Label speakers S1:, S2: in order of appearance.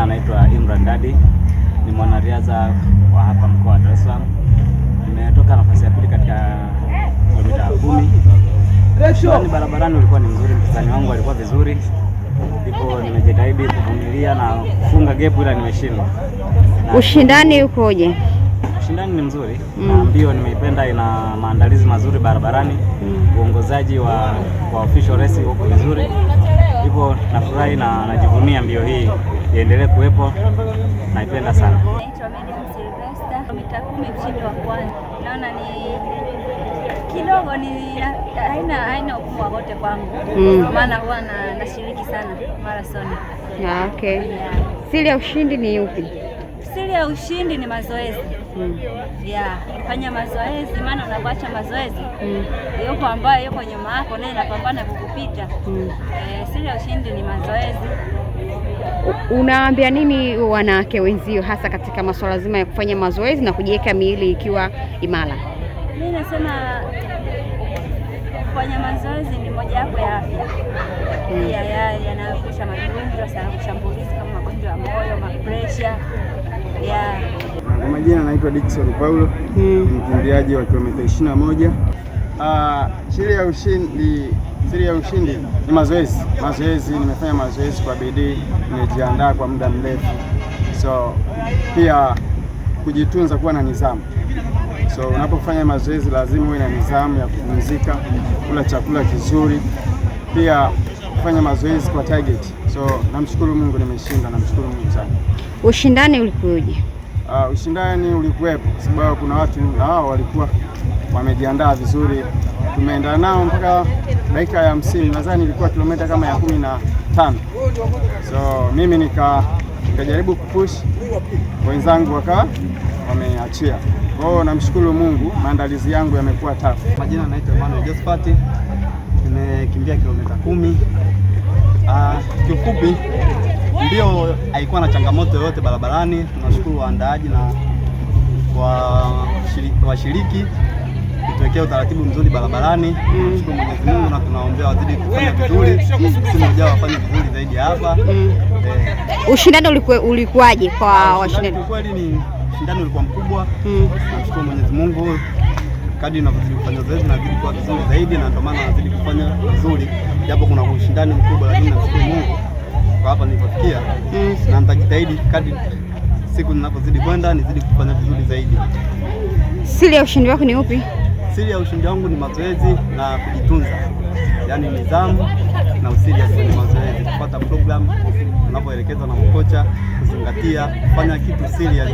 S1: anaitwa Imran Dadi, ni mwanariadha wa hapa mkoa wa Dar es Salaam. Nimetoka nafasi ya pili katika kilomita 10. Ushindani barabarani ulikuwa ni mzuri, mpinzani wangu alikuwa vizuri, ndipo nimejitahidi kuvumilia na kufunga gap, ila nimeshindwa.
S2: Ushindani ukoje?
S1: Ushindani ni mzuri na mbio nimeipenda, ina maandalizi mazuri barabarani. Uongozaji wa official race uko vizuri, hivyo nafurahi na najivunia mbio hii iendelee kuwepo, naipenda sana.
S3: Naitwa Medium Sylvester, kilomita 10 mshindi wa kwanza. Naona ni kidogo, ni haina ukubwa wote kwangu, maana huwa nashiriki sana marathon.
S2: Okay. Siri ya ushindi ni upi?
S3: Siri ya ushindi ni mazoezi. Fanya mazoezi, maana unapoacha mazoezi yupo ambaye yuko nyuma yako naye anapambana kukupita. Siri ya ushindi ni mazoezi.
S2: Unaambia nini wanawake wenzio hasa katika masuala zima ya kufanya mazoezi na kujiweka miili ikiwa imara?
S3: Mimi nasema kufanya mazoezi ni moja wapo ya afya. Yanaepusha magonjwa sana kushambulizi kama magonjwa ya moyo, mapresha.
S4: Kwa majina naitwa Dickson Paulo, mkimbiaji wa kilomita 21. Siri ya ushindi ni mazoezi. Nimefanya mazoezi kwa bidii, nimejiandaa kwa muda mrefu. So pia kujitunza, kuwa na nidhamu. So unapofanya mazoezi lazima uwe na nidhamu ya kupumzika, kula chakula kizuri, pia kufanya mazoezi kwa target. So namshukuru Mungu nimeshinda, namshukuru Mungu sana.
S2: Ushindani ulikuwaje?
S4: Ushindani ulikuwepo kwa sababu kuna watu hao walikuwa wamejiandaa vizuri. Tumeenda nao mpaka dakika ya 50, nadhani ilikuwa kilomita kama ya 15. So mimi nikajaribu kupush, wenzangu wakawa wameachia. Kwa hiyo namshukuru Mungu, maandalizi yangu yamekuwa tough.
S5: Majina naitwa Emmanuel Josephat, nimekimbia kilomita 10. Kiufupi ndio haikuwa na changamoto yoyote barabarani. Tunashukuru waandaaji na washiriki kutuwekea utaratibu mzuri barabarani. Tunashukuru Mwenyezi Mungu na tunaombea wazidi kufanya vizuri, msimu ujao wafanye vizuri zaidi hapa.
S2: Ushindani ulikuwaje kwa washindani?
S5: Kweli ni ushindani ulikuwa mkubwa. Tunashukuru Mwenyezi Mungu, kadri ninavyozidi kufanya zoezi nazidi kuwa vizuri zaidi, na ndio maana nazidi kufanya vizuri japo kuna ushindani mkubwa, lakini nashukuru Mungu kwa hapa nilipofikia, na nitajitahidi kadri siku ninapozidi kwenda nizidi kufanya vizuri zaidi.
S2: Siri ya ushindi wako ni upi?
S5: Siri ya ushindi wangu ni mazoezi na kujitunza, yaani nidhamu na usiri ya mazoezi, kupata program unapoelekezwa na mkocha, kuzingatia, kufanya kitu serious.